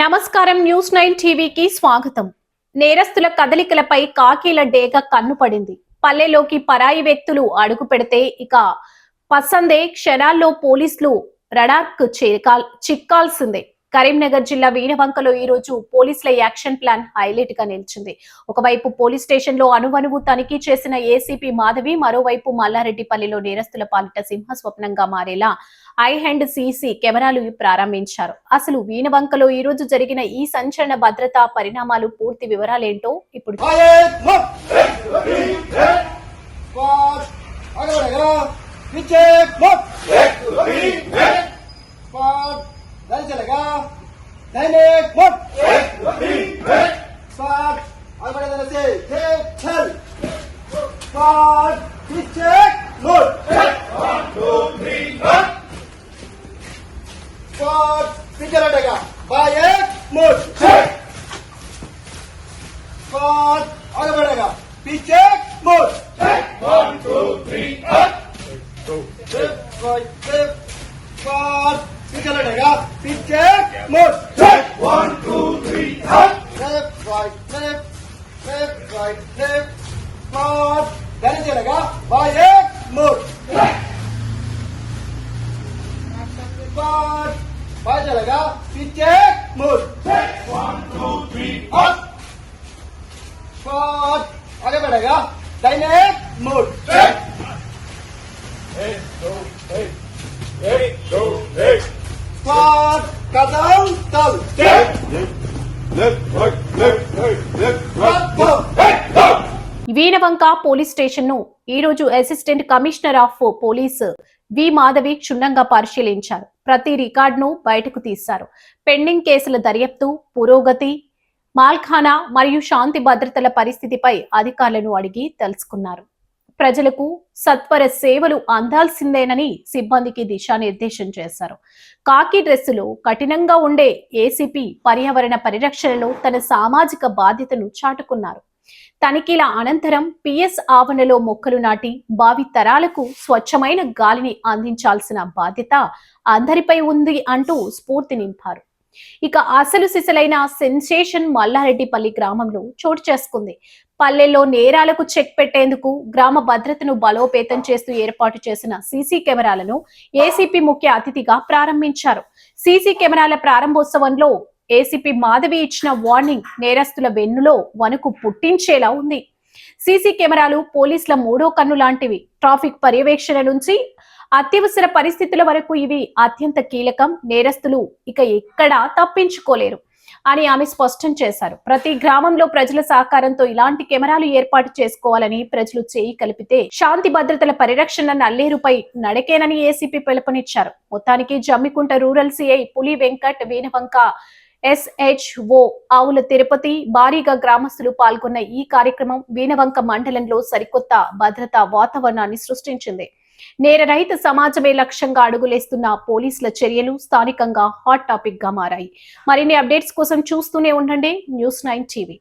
నమస్కారం న్యూస్ 9 టీవీకి స్వాగతం. నేరస్తుల కదలికలపై కాకీల డేగ కన్నుపడింది. పల్లెలోకి పరాయి వ్యక్తులు అడుగు పెడితే ఇక పసందే క్షణాల్లో పోలీసులు రడార్కు చిక్కాల్సిందే. కరీంనగర్ జిల్లా వీణవంకలో ఈ రోజు పోలీసుల యాక్షన్ ప్లాన్ హైలైట్ గా నిలిచింది. ఒకవైపు పోలీస్ స్టేషన్ లో అనువనువు తనిఖీ చేసిన ఏసీపీ మాధవి, మరోవైపు మల్లారెడ్డిపల్లిలో నేరస్తుల పాలిట సింహస్వప్నంగా మారేలా ఐ హ్యాండ్ సీసీ కెమెరాలు ప్రారంభించారు. అసలు వీణవంకలో ఈ రోజు జరిగిన ఈ సంచలన భద్రతా పరిణామాలు పూర్తి వివరాలేంటో ఇప్పుడు आगे बढ़ेगा पीछे मोड़ 1 2 3 पीछे लड़ेगा पीछे मोड़ 1 2 3 लेफ्ट राइट लेफ्ट चलेगा बाय एक मोड़ बाय चलेगा पीछे मोड़ 1 2 3 आगे बढ़ेगा दाहिने मोड़ 1 2 3 कदम तल వీణవంక పోలీస్ స్టేషన్ ను ఈ రోజు అసిస్టెంట్ కమిషనర్ ఆఫ్ పోలీస్ వి మాధవి క్షుణ్ణంగా పరిశీలించారు. ప్రతి రికార్డును బయటకు తీశారు. పెండింగ్ కేసుల దర్యాప్తు పురోగతి, మాల్ఖానా మరియు శాంతి భద్రతల పరిస్థితిపై అధికారులను అడిగి తెలుసుకున్నారు. ప్రజలకు సత్వర సేవలు అందాల్సిందేనని సిబ్బందికి దిశానిర్దేశం చేశారు. కాకి డ్రెస్సులో కఠినంగా ఉండే ఏసీపీ పర్యావరణ పరిరక్షణలో తన సామాజిక బాధ్యతను చాటుకున్నారు. తనిఖీల అనంతరం పిఎస్ ఆవరణలో మొక్కలు నాటి భావి తరాలకు స్వచ్ఛమైన గాలిని అందించాల్సిన బాధ్యత అందరిపై ఉంది అంటూ స్ఫూర్తి నింపారు. ఇక అసలు సిసలైన సెన్సేషన్ మల్లారెడ్డిపల్లి గ్రామంలో చోటు చేసుకుంది. పల్లెల్లో నేరాలకు చెక్ పెట్టేందుకు గ్రామ భద్రతను బలోపేతం చేస్తూ ఏర్పాటు చేసిన సీసీ కెమెరాలను ఏసీపీ ముఖ్య అతిథిగా ప్రారంభించారు. సీసీ కెమెరాల ప్రారంభోత్సవంలో ఏసీపీ మాధవి ఇచ్చిన వార్నింగ్ నేరస్తుల వెన్నులో వణుకు పుట్టించేలా ఉంది. సీసీ కెమెరాలు పోలీసుల మూడో కన్ను లాంటివి. ట్రాఫిక్ పర్యవేక్షణ నుంచి అత్యవసర పరిస్థితుల వరకు ఇవి అత్యంత కీలకం. నేరస్తులు ఇక ఎక్కడా తప్పించుకోలేరు అని ఆమె స్పష్టం చేశారు. ప్రతి గ్రామంలో ప్రజల సహకారంతో ఇలాంటి కెమెరాలు ఏర్పాటు చేసుకోవాలని, ప్రజలు చేయి కలిపితే శాంతి భద్రతల పరిరక్షణ నల్లేరుపై నడకేనని ఏసీపీ పిలుపునిచ్చారు. మొత్తానికి జమ్మికుంట రూరల్ సిఐ పులి వెంకట్, వీణవంక SHO ఆవుల తిరుపతి భారీగా గ్రామస్తులు పాల్గొన్న ఈ కార్యక్రమం వీణవంక మండలంలో సరికొత్త భద్రతా వాతావరణాన్ని సృష్టించింది. నేరరహిత సమాజమే లక్ష్యంగా అడుగులేస్తున్న పోలీసుల చర్యలు స్థానికంగా హాట్ టాపిక్ గా మారాయి. మరిన్ని అప్డేట్స్ కోసం చూస్తూనే ఉండండి న్యూస్ 9 టీవీ.